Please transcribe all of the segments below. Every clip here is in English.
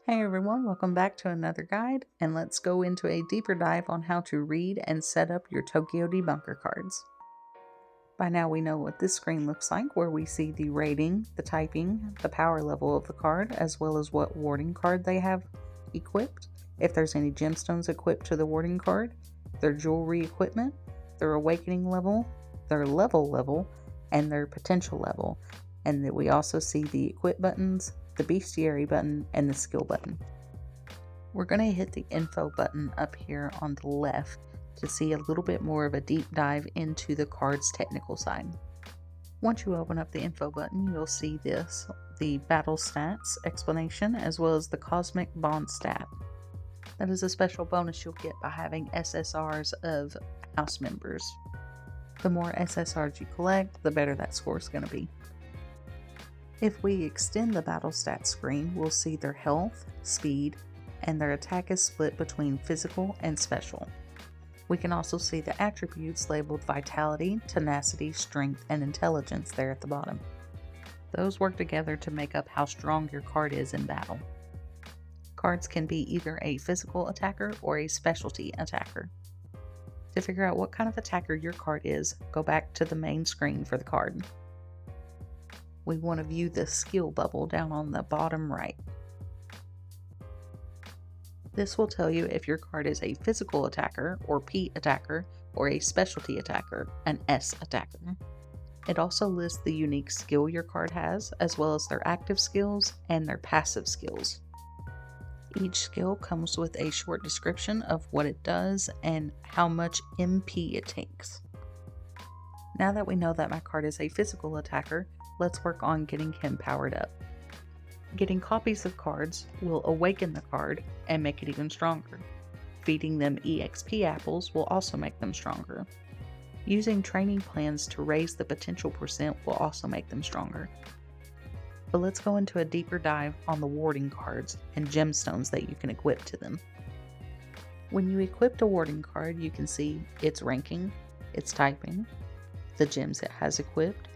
Hey everyone, welcome back to another guide, and let's go into a deeper dive on how to read and set up your Tokyo Debunker cards. By now we know what this screen looks like, where we see the rating, the typing, the power level of the card, as well as what warding card they have equipped, if there's any gemstones equipped to the warding card, their jewelry equipment, their awakening level, their level, and their potential level, and that we also see the equip buttons, the bestiary button, and the skill button. We're going to hit the info button up here on the left to see a little bit more of a deep dive into the card's technical side. Once you open up the info button, you'll see the battle stats explanation, as well as the cosmic bond stat. That is a special bonus you'll get by having SSRs of house members. The more SSRs you collect, the better that score is going to be. If we extend the battle stats screen, we'll see their health, speed, and their attack is split between physical and special. We can also see the attributes labeled vitality, tenacity, strength, and intelligence there at the bottom. Those work together to make up how strong your card is in battle. Cards can be either a physical attacker or a specialty attacker. To figure out what kind of attacker your card is, go back to the main screen for the card. We want to view the skill bubble down on the bottom right. This will tell you if your card is a physical attacker, or P attacker, or a specialty attacker, an S attacker. It also lists the unique skill your card has, as well as their active skills and their passive skills. Each skill comes with a short description of what it does and how much MP it takes. Now that we know that my card is a physical attacker, let's work on getting him powered up. Getting copies of cards will awaken the card and make it even stronger. Feeding them EXP apples will also make them stronger. Using training plans to raise the potential percent will also make them stronger. But let's go into a deeper dive on the warding cards and gemstones that you can equip to them. When you equip a warding card, you can see its ranking, its typing, the gems it has equipped,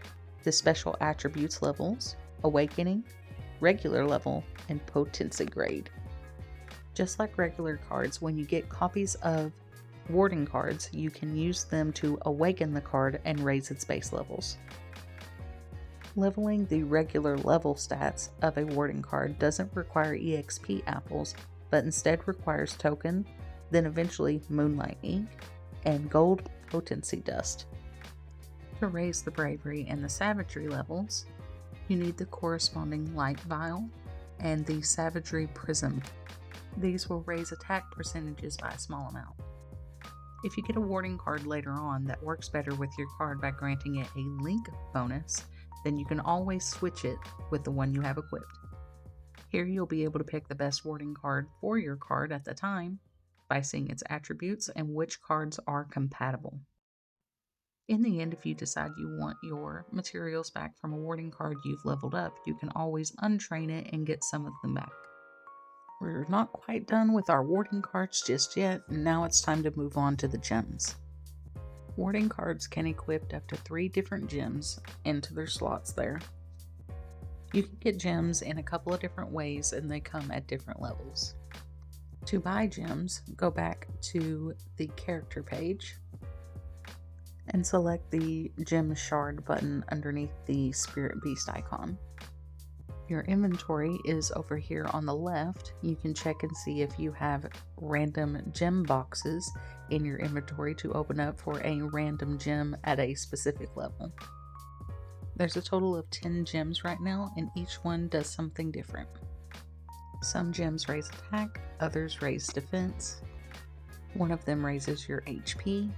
the special attributes levels, awakening, regular level, and potency grade. Just like regular cards, when you get copies of warding cards, you can use them to awaken the card and raise its base levels. Leveling the regular level stats of a warding card doesn't require EXP apples, but instead requires token, then eventually moonlight ink, and gold potency dust. To raise the bravery and the savagery levels, you need the corresponding light vial and the savagery prism. These will raise attack percentages by a small amount. If you get a warding card later on that works better with your card by granting it a link bonus, then you can always switch it with the one you have equipped. Here you'll be able to pick the best warding card for your card at the time by seeing its attributes and which cards are compatible. In the end, if you decide you want your materials back from a warding card you've leveled up, you can always untrain it and get some of them back. We're not quite done with our warding cards just yet, and now it's time to move on to the gems. Warding cards can equip up to 3 different gems into their slots there. You can get gems in a couple of different ways, and they come at different levels. To buy gems, go back to the character page and select the gem shard button underneath the spirit beast icon. Your inventory is over here on the left. You can check and see if you have random gem boxes in your inventory to open up for a random gem at a specific level. There's a total of 10 gems right now, and each one does something different. Some gems raise attack, others raise defense. One of them raises your HP.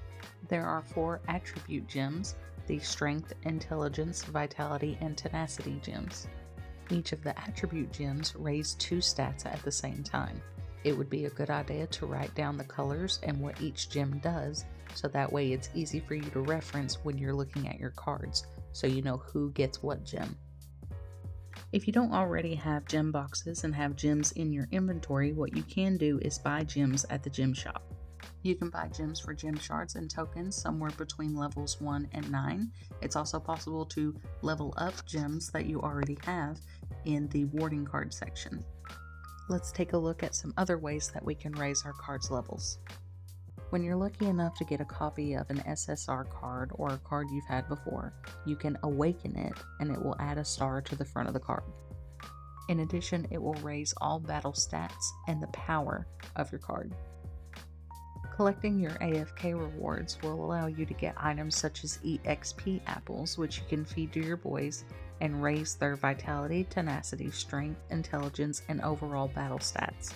There are 4 attribute gems, the strength, intelligence, vitality, and tenacity gems. Each of the attribute gems raise 2 stats at the same time. It would be a good idea to write down the colors and what each gem does, so that way it's easy for you to reference when you're looking at your cards, so you know who gets what gem. If you don't already have gem boxes and have gems in your inventory, what you can do is buy gems at the gem shop. You can buy gems for gem shards and tokens somewhere between levels 1 and 9. It's also possible to level up gems that you already have in the warding card section. let's take a look at some other ways that we can raise our card's levels. When you're lucky enough to get a copy of an SSR card or a card you've had before, you can awaken it and it will add a star to the front of the card. In addition, it will raise all battle stats and the power of your card. Collecting your AFK rewards will allow you to get items such as EXP apples, which you can feed to your boys and raise their vitality, tenacity, strength, intelligence, and overall battle stats.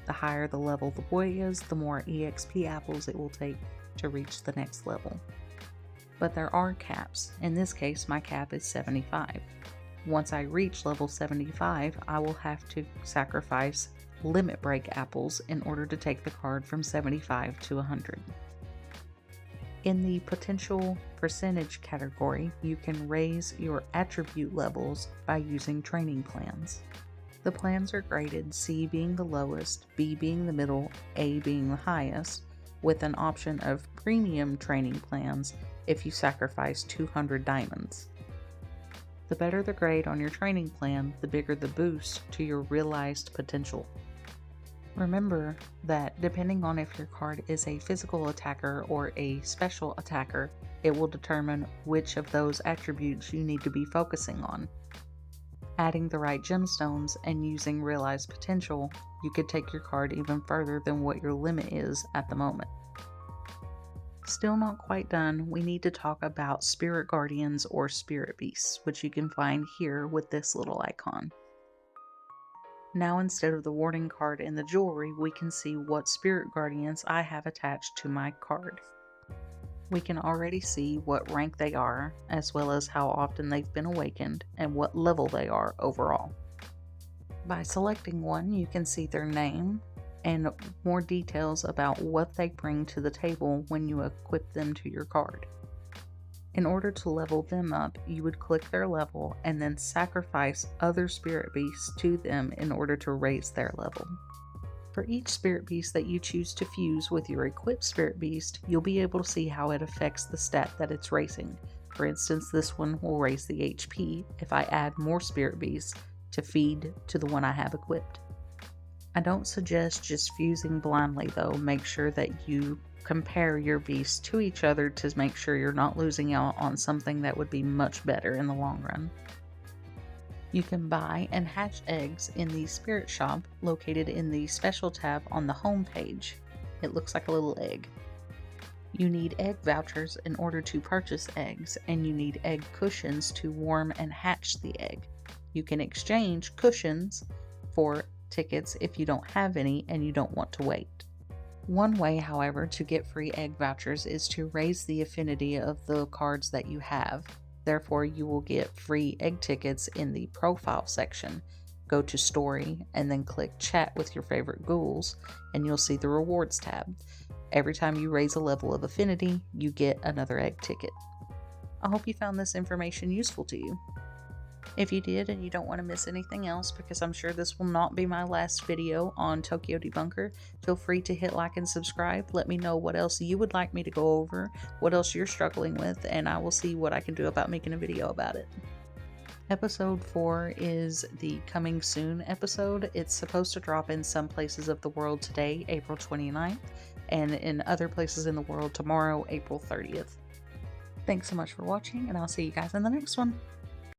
The higher the level the boy is, the more EXP apples it will take to reach the next level. But there are caps. In this case, my cap is 75. Once I reach level 75, I will have to sacrifice limit break apples in order to take the card from 75 to 100. In the potential percentage category, you can raise your attribute levels by using training plans. The plans are graded, C being the lowest, B being the middle, A being the highest, with an option of premium training plans if you sacrifice 200 diamonds. The better the grade on your training plan, the bigger the boost to your realized potential. Remember that depending on if your card is a physical attacker or a special attacker, it will determine which of those attributes you need to be focusing on. Adding the right gemstones and using realized potential, you could take your card even further than what your limit is at the moment. Still not quite done, we need to talk about spirit guardians or spirit beasts, which you can find here with this little icon. Now instead of the warding card and the jewelry, we can see what spirit guardians I have attached to my card. We can already see what rank they are, as well as how often they've been awakened and what level they are overall. By selecting one, you can see their name and more details about what they bring to the table when you equip them to your card. In order to level them up, you would click their level and then sacrifice other spirit beasts to them in order to raise their level. For each spirit beast that you choose to fuse with your equipped spirit beast, you'll be able to see how it affects the stat that it's raising. For instance, this one will raise the HP if I add more spirit beasts to feed to the one I have equipped. I don't suggest just fusing blindly though. Make sure that you compare your beasts to each other to make sure you're not losing out on something that would be much better in the long run. You can buy and hatch eggs in the spirit shop located in the special tab on the home page. It looks like a little egg. You need egg vouchers in order to purchase eggs, and you need egg cushions to warm and hatch the egg. You can exchange cushions for tickets if you don't have any and you don't want to wait. One way, however, to get free egg vouchers is to raise the affinity of the cards that you have. Therefore, you will get free egg tickets in the profile section. Go to story and then click chat with your favorite ghouls and you'll see the rewards tab. Every time you raise a level of affinity, you get another egg ticket. I hope you found this information useful to you. If you did and you don't want to miss anything else, because I'm sure this will not be my last video on Tokyo Debunker, feel free to hit like and subscribe. Let me know what else you would like me to go over, what else you're struggling with, and I will see what I can do about making a video about it. Episode 4 is the coming soon episode. It's supposed to drop in some places of the world today, April 29th, and in other places in the world tomorrow, April 30th. Thanks so much for watching, and I'll see you guys in the next one.